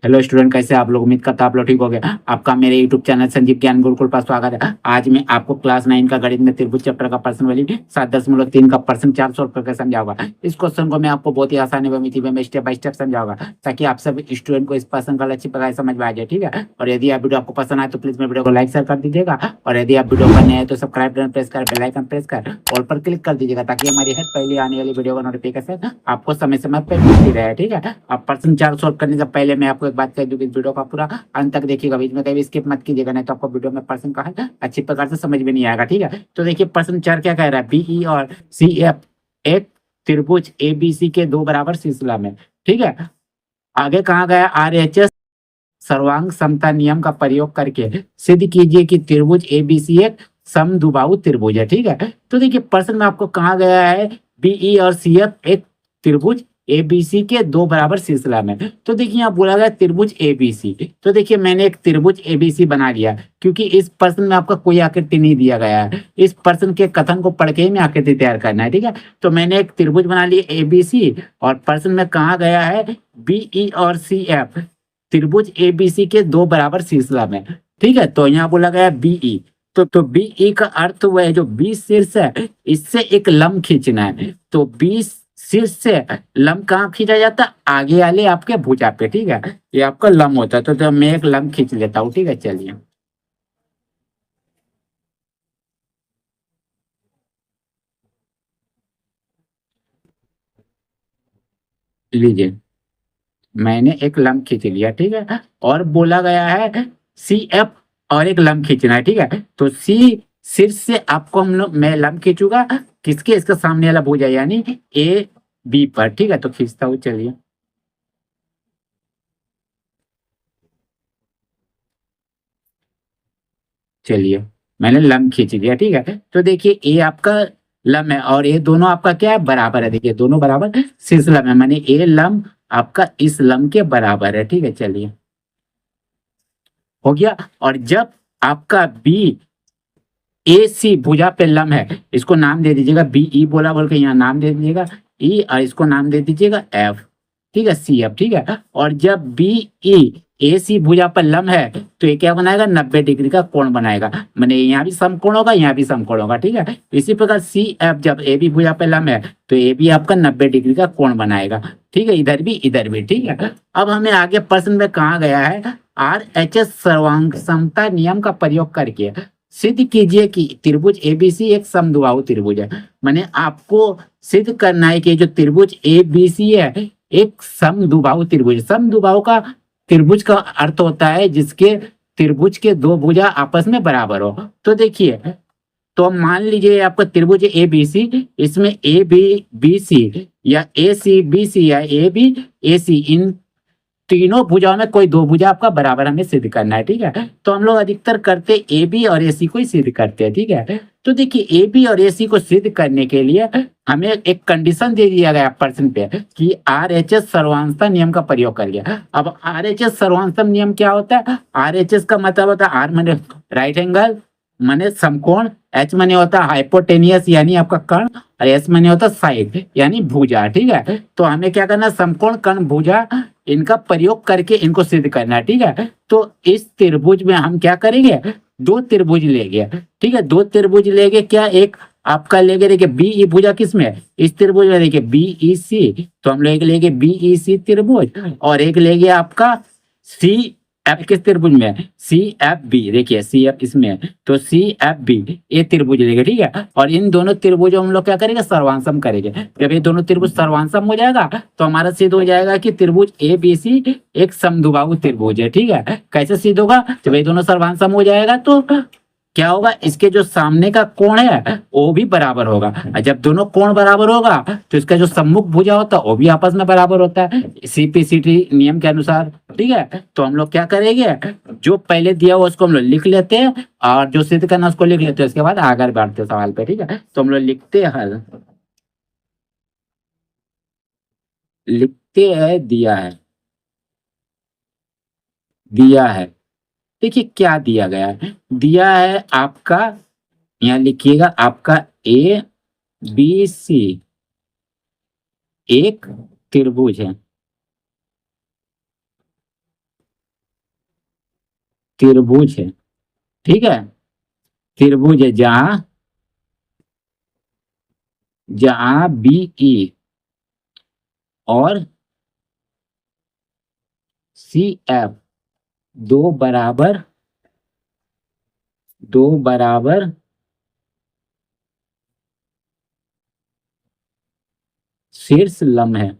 Hello student, कैसे आप लोग? उम्मीद करता आप लोग ठीक हो गए। आपका मेरे यूट्यूब चैनल संजीव ज्ञान गुरुकुल पर स्वागत है। आज मैं आपको क्लास 9 का गणित में त्रिभुज चैप्टर का प्रश्न वाली 7.3 का प्रश्न 400 करके समझाऊंगा। इस क्वेश्चन को मैं आपको बहुत ही आसानी व मिति में स्टेप बाय स्टेप समझाऊंगा, ताकि आप सब स्टूडेंट को इस प्रश्न का अच्छी प्रकार समझ में आ जाए। ठीक है, और यदि आप वीडियो आपको पसंद आए तो प्लीज मेरे वीडियो को लाइक शेयर कर दीजिएगा, और यदि आप वीडियो पर नए हैं तो सब्सक्राइब बटन प्रेस कर बेल आइकन प्रेस कर ऑल पर क्लिक कर दीजिएगा, ताकि हमारी हर पहले आने वाली वीडियो का नोटिफिकेशन आपको समय समय पर मिलती रहे। ठीक है, अब प्रश्न 4 सॉल्व करने से पहले मैं आपको एक बात कह दूं कि वीडियो का पूरा अंत तक देखिएगा, बीच में कहीं भी स्किप मत कीजिएगा, नहीं तो आपको वीडियो में प्रश्न का है अच्छी प्रकार से समझ में नहीं आएगा। ठीक है, तो देखिए प्रश्न 4 क्या कह रहा है, बीई और सी एफ एक त्रिभुज एबीसी के दो बराबर शीर्षला में। ठीक है, आगे कहा गया आरएचएस सर्वांग समता नियम का प्रयोग करके सिद्ध कीजिए कि त्रिभुज एबीसी एक समद्विबाहु त्रिभुज है। ठीक है, तो देखिए प्रश्न में आपको कहा गया है बीई और सीएफ एक त्रिभुज एबीसी के दो बराबर शीर्षला में। तो देखिए यहाँ बोला गया त्रिभुज एबीसी, तो देखिए मैंने एक त्रिभुज एबीसी बना लिया, क्योंकि इस प्रश्न में आपका कोई आकृति नहीं दिया गया है। इस प्रश्न के कथन को पढ़ के ही मैं आकृति तैयार करना है। ठीक है, तो मैंने एक त्रिभुज बना लिया एबीसी, और प्रश्न में कहा गया है बीई और सीएफ त्रिभुज एबीसी के दो बराबर शीर्षला में। ठीक है, तो यहाँ बोला गया बीई, तो बीई का अर्थ हुआ है जो 20 शीर्ष है इससे एक लंब खींचना है। तो 20 शीर्ष से लंब कहाँ खींचा जाता है? आगे वाले आपके भुजा पे। ठीक है, ये आपका लंब होता है, तो मैं एक लंब खींच लेता हूँ। ठीक है, चलिए लीजिए, मैंने एक लंब खींच लिया। ठीक है, और बोला गया है सी एफ और एक लंब खींचना है। ठीक है, तो सी शीर्ष से आपको हम लोग मैं लंब खींचूंगा किसके? इसका सामने वाला भुजा यानी ए बी पर। ठीक है, तो खींचता हूँ, चलिए चलिए मैंने लंब खींच लिया। ठीक है, तो देखिए ए आपका लंब है और ये दोनों आपका क्या है? बराबर है। देखिए दोनों बराबर शीर्ष लंब है, माने ए लंब आपका इस लंब के बराबर है। ठीक है, चलिए हो गया। और जब आपका बी ए सी भुजा पे लंब है, इसको नाम दे दीजिएगा बी ई बोला बोल के यहाँ नाम दे दीजिएगा ई, और इसको नाम दे दीजिएगा एफ। ठीक है, सी एफ। ठीक है, और जब बी ई ए सी भुजा पर लंब है तो ये क्या बनाएगा? 90 डिग्री का कोण बनाएगा, माने यहाँ भी समकोण होगा, यहाँ भी समकोण होगा। ठीक है, इसी प्रकार सी एफ जब ए बी भुजा पर लंब है तो ए भी आपका 90 डिग्री का कोण बनाएगा। ठीक है, इधर भी इधर भी। ठीक है, अब हमें आगे प्रश्न में कहा गया है आर एच एस सर्वांग समता नियम का प्रयोग करके सिद्ध कीजिए कि त्रिभुज एबीसी एक समद्विबाहु त्रिभुज है। माने आपको सिद्ध करना है कि जो त्रिभुज एबीसी है एक समद्विबाहु त्रिभुज। समद्विबाहु का त्रिभुज का अर्थ होता है जिसके त्रिभुज के दो भुजा आपस में बराबर हो। तो देखिए, तो मान लीजिए आपका त्रिभुज ए बी सी, इसमें ए बी बी सी या ए सी बी सी या ए बी ए सी, इन तीनों भुजाओं में कोई दो भुजा आपका बराबर हमें सिद्ध करना है। ठीक है, तो हम लोग अधिकतर करते ए बी और ए सी को ही सिद्ध करते हैं। ठीक है, तो देखिए ए बी और ए सी को सिद्ध करने के लिए हमें एक कंडीशन दे दिया गया प्रश्न पे कि आर एच एस सर्वांशता नियम का प्रयोग करिए। अब आर एच एस सर्वांशता नियम क्या होता है? आर एच एस का मतलब होता है आर माने राइट एंगल, माने समकोण, एच माने होता है हाइपोटेनियस यानी आपका कर्ण, और एस माने होता है साइड यानी भुजा। ठीक है, तो हमें क्या करना है? समकोण कर्ण भुजा इनका प्रयोग करके इनको सिद्ध करना है। ठीक है, तो इस त्रिभुज में हम क्या करेंगे? दो त्रिभुज लेंगे। ठीक है, दो त्रिभुज लेंगे, क्या एक आपका लेंगे, देखिए बी ई भुजा किसमें है? इस त्रिभुज में। देखिए बी ई सी, तो हम लोग लेंगे बी ई सी त्रिभुज, और एक लेंगे आपका सी एफ किस त्रिभुज में है? C F B. देखिए सी एफ इसमें है, तो सी एफ बी ये त्रिभुज लेंगे। ठीक है, और इन दोनों त्रिभुजों हम लोग क्या करेंगे? सर्वांशम करेंगे। जब ये दोनों त्रिभुज सर्वांशम हो जाएगा तो हमारा सिद्ध हो जाएगा कि त्रिभुज ए बी सी एक समद्विबाहु त्रिभुज है। ठीक है, कैसे सिद्ध होगा? जब ये दोनों सर्वांशम हो जाएगा तो क्या होगा? इसके जो सामने का कोण है वो भी बराबर होगा, और जब दोनों कोण बराबर होगा तो इसका जो सम्मुख भुजा होता है वो भी आपस में बराबर होता है सीपीसीटी नियम के अनुसार। ठीक है, तो हम लोग क्या करेंगे? जो पहले दिया हुआ उसको हम लोग लिख लेते हैं, और जो सिद्ध करना उसको लिख लेते हैं, उसके बाद आगे बढ़ते हैं सवाल पे। ठीक है, तो हम लोग लिखते हैं हल, लिखते हैं दिया है, दिया है। देखिए क्या दिया गया है? दिया है आपका, यहाँ लिखिएगा आपका ए बी सी एक त्रिभुज है। त्रिभुज है, ठीक है, त्रिभुज है जहां जहां बी ई और सी एफ दो बराबर दो बराबर शीर्ष लंब है,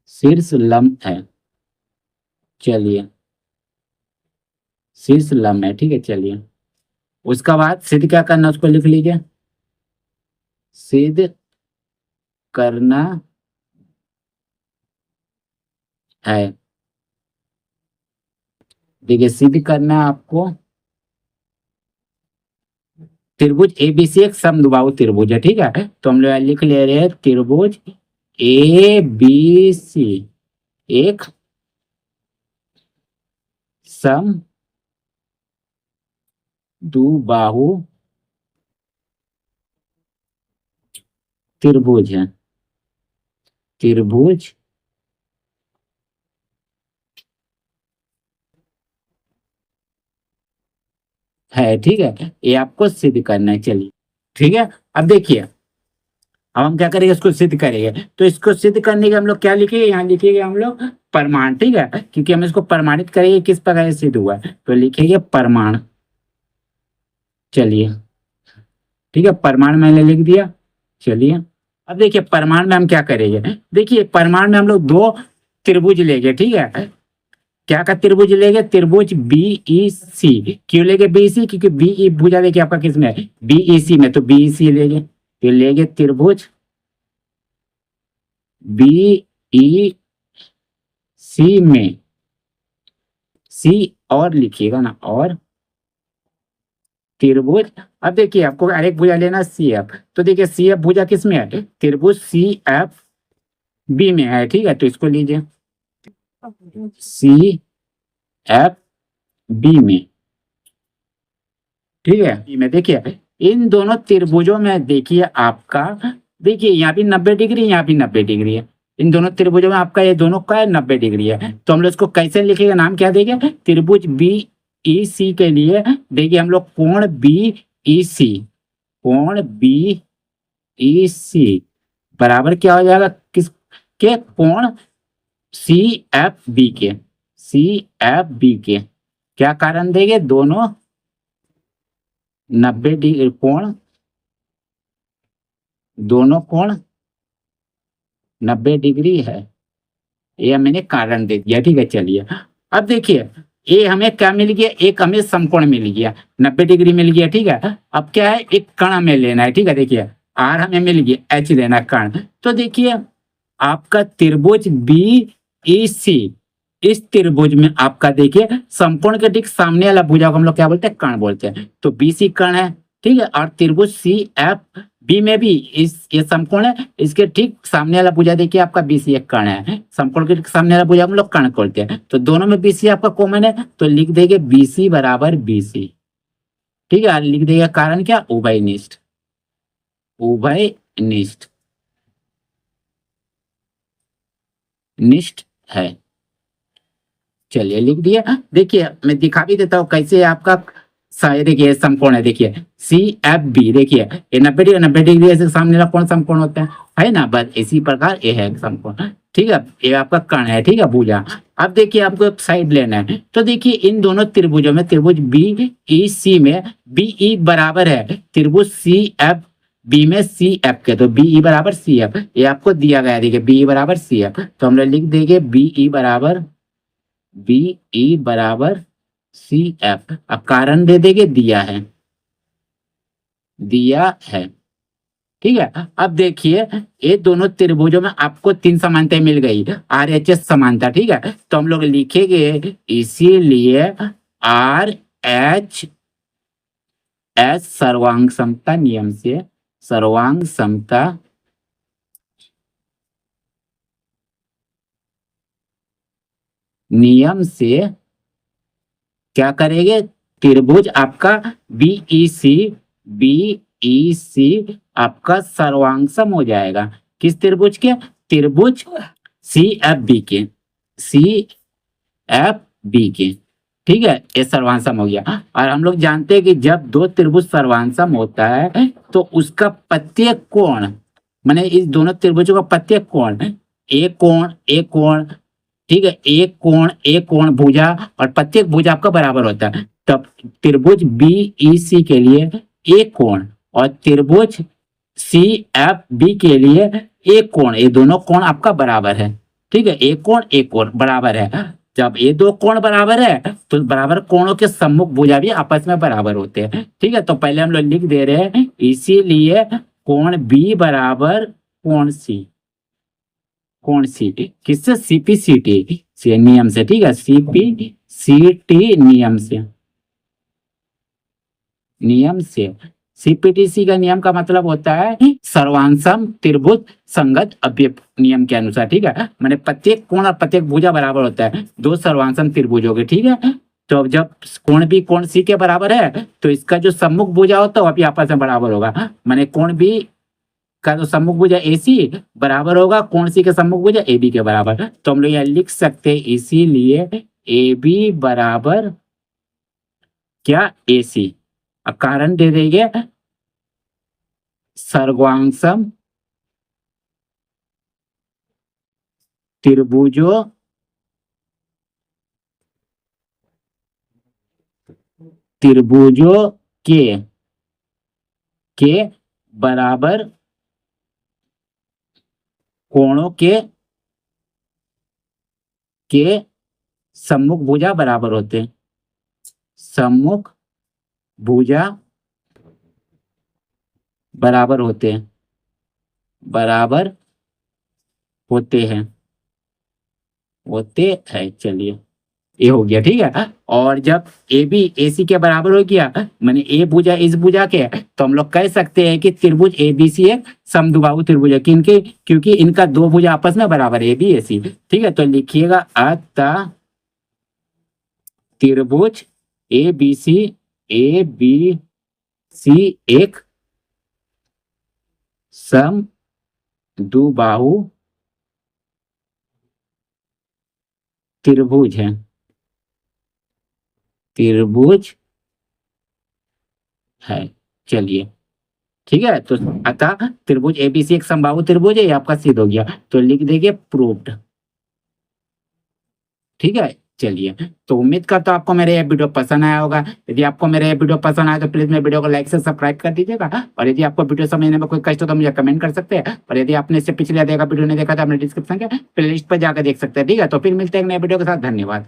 शीर्ष लंब है, चलिए शीर्ष लंब है, ठीक है। चलिए उसका बाद सिद्ध क्या करना, उसको लिख लीजिए। सिद्ध करना है, देखिए सिद्ध करना है आपको, त्रिभुज एबीसी एक समद्विबाहु त्रिभुज है, ठीक है। तो हम लोग लिख ले रहे हैं त्रिभुज ए बी सी एक समद्विबाहु त्रिभुज है, त्रिभुज है, ठीक है। ये आपको सिद्ध करना है, चलिए ठीक है। अब देखिए, अब हम क्या करेंगे, इसको सिद्ध करेंगे। तो इसको सिद्ध करने के हम लोग क्या लिखेंगे, यहाँ लिखेंगे हम लोग प्रमाण, ठीक है, क्योंकि हम इसको प्रमाणित करेंगे किस प्रकार से सिद्ध हुआ है, तो लिखेंगे प्रमाण। चलिए ठीक है, प्रमाण मैंने लिख दिया। चलिए अब देखिए प्रमाण में हम क्या करेंगे, देखिए प्रमाण में हम लोग दो त्रिभुज लेंगे, ठीक है। क्या का त्रिभुज लेंगे, त्रिभुज बी ई सी। क्यों लेंगे बी सी, क्योंकि बी ई भुजा देखिए आपका किसमें है, बी ई सी में, तो बी ई सी लेंगे। तो लेंगे त्रिभुज बी ई सी में, सी और लिखिएगा ना, और त्रिभुज, अब देखिए आपको आरेख भुजा लेना सी एफ, तो देखिए सी एफ भुजा किस में है, त्रिभुज सी एफ बी में है, ठीक है। तो इसको लीजिए सी एफ बी में, ठीक है, बी में। देखिए इन दोनों त्रिभुजों में देखिए आपका, देखिए यहाँ भी 90 डिग्री, यहाँ भी 90 डिग्री है, इन दोनों त्रिभुजों में आपका ये दोनों का 90 डिग्री है। तो हम लोग इसको कैसे लिखेंगे, नाम क्या देंगे, त्रिभुज बी ई सी के लिए देखिए हम लोग कोण बी ई सी, कोण बी ई सी बराबर क्या हो जाएगा, किस के, कोण सी एफ बी के, सी एफ बी के क्या कारण देंगे, दोनों 90 डिग्री कोण, दोनों कोण 90 डिग्री है, ये मैंने कारण दे दिया, ठीक है। चलिए अब देखिए ये हमें क्या मिल गया, एक हमें समकोण मिल गया, 90 डिग्री मिल गया, ठीक है। अब क्या है, एक कण हमें लेना है, ठीक है। देखिए आर हमें मिल गया, एच लेना कण। तो देखिए आपका त्रिभुज बी ई सी, इस त्रिभुज में आपका देखिए समकोण के ठीक सामने वाला भुजा को हम लोग क्या बोलते हैं, कण बोलते हैं। तो बी सी कण है, ठीक है। और त्रिभुज सी एफ बी में भी इस ये समकोण है, इसके ठीक सामने वाला भुजा देखिए आपका बी सी एक कण है, समकोण के ठीक सामने वाला भुजा हम लोग कण बोलते हैं। तो दोनों में बी सी आपका कॉमन है, तो लिख देंगे बी सी बराबर बी सी, ठीक है। लिख देगा कारण क्या, उभयनिष्ठ, उभयनिष्ठ निष्ठ है। चलिए लिख दिया। देखिए मैं दिखा भी देता हूँ कैसे आपका देखिए समकोण है, देखिए सी एफ बी, देखिए ये 90 डिग्री से सामने वाला कोण समकोण होता है ना, बस इसी प्रकार ये है समकोण, ठीक है। ये आपका कण है, ठीक है, भुजा। अब देखिए आपको एक साइड लेना है, तो देखिए इन दोनों त्रिभुजों में, त्रिभुज बी ई सी में बी ई बराबर है त्रिभुज सी एफ बी में सी एफ के, तो बी ई बराबर सी एफ, ये आपको दिया गया है, देखिए बी ई बराबर सी एफ, तो हम लोग लिख देंगे बी ई बराबर सी एफ। अब कारण दे देंगे, दिया है, दिया है, ठीक है। अब देखिए ये दोनों त्रिभुजों में आपको 3 समानताएं मिल गई, आर एच एस समानता, ठीक है। तो हम लोग लिखेंगे इसीलिए आर एच एस सर्वांग समता नियम से, सर्वांग समता नियम से क्या करेंगे, त्रिभुज आपका बी ई सी आपका सर्वांगसम हो जाएगा, किस त्रिभुज के, त्रिभुज सी एफ बी के, सी एफ बी के, ठीक है, ये सर्वांसम हो गया। और हम लोग जानते हैं कि जब दो त्रिभुज सर्वांसम होता है तो उसका प्रत्येक कोण, माने इस दोनों त्रिभुजों का प्रत्येक कोण, एक कोण, ठीक है, एक कोण भुजा और प्रत्येक भुजा आपका बराबर होता है। तब त्रिभुज बी ई सी के लिए एक कोण और त्रिभुज सी एफ बी के लिए एक कोण, ये दोनों कोण आपका बराबर है। ठीक है, एक कोण बराबर है। जब ये दो कोण बराबर है तो बराबर कोणों के सम्मुख भुजा भी आपस में बराबर होते हैं। ठीक है, तो पहले हम लोग लिख दे रहे हैं, इसीलिए कोण बी बराबर कोण सी, कोण सी किससे, सीपीसीटी से नियम से। ठीक है, सीपीसीटी नियम से, नियम से। सीपीटीसी का नियम का मतलब होता है सर्वांसम त्रिभुज संगत अव्यय नियम के अनुसार। ठीक है, माने प्रत्येक कोण और प्रत्येक भुजा बराबर होता है दो सर्वांसम त्रिभुजों के। ठीक है, तो जब कोण बी कोण सी के बराबर है तो इसका जो सम्मुख भुजा होता है वह भी आपस में बराबर होगा। माने कोण बी का जो सम्मुख भुजा AC बराबर होगा कोण सी के सम्मुख भुजा AB के बराबर। तो हम लोग यहाँ लिख सकते हैं, इसीलिए AB बराबर क्या, AC। अब कारण दे देंगे, सर्वांसम त्रिभुजों के बराबर कोणों के सम्मुख भुजा बराबर होते हैं, सम्मुख भुजा बराबर होते हैं, बराबर होते हैं। चलिए, ये हो गया। ठीक है, और जब ए बी ए सी के बराबर हो गया, माने ए भुजा इस भुजा के, तो हम लोग कह सकते हैं कि त्रिभुज ए बी सी एक समद्विबाहु त्रिभुज है। किनके, क्योंकि इनका दो भुजा आपस में बराबर है, ए बी ए सी। ठीक है, तो लिखिएगा, अतः त्रिभुज ए बी सी एक समद्विबाहु त्रिभुज है, त्रिभुज है। चलिए, ठीक है, तो अतः त्रिभुज एबीसी एक समबाहु त्रिभुज है, ये आपका सिद्ध हो गया। तो लिख देंगे प्रूव्ड। ठीक है, चलिए, तो उम्मीद करता हूं आपको मेरे ये वीडियो पसंद आया होगा। यदि आपको मेरे ये वीडियो पसंद आया तो प्लीज मेरे वीडियो को लाइक से सब्सक्राइब कर दीजिएगा। और यदि आपको वीडियो समझने में कोई कष्ट हो तो मुझे कमेंट कर सकते हैं। और यदि आपने इससे पिछले देखा वीडियो नहीं देखा तो आपने डिस्क्रिप्शन के प्लेलिस्ट पर जाकर देख सकते हैं। ठीक है, तो फिर मिलते हैं एक नए वीडियो के साथ। धन्यवाद।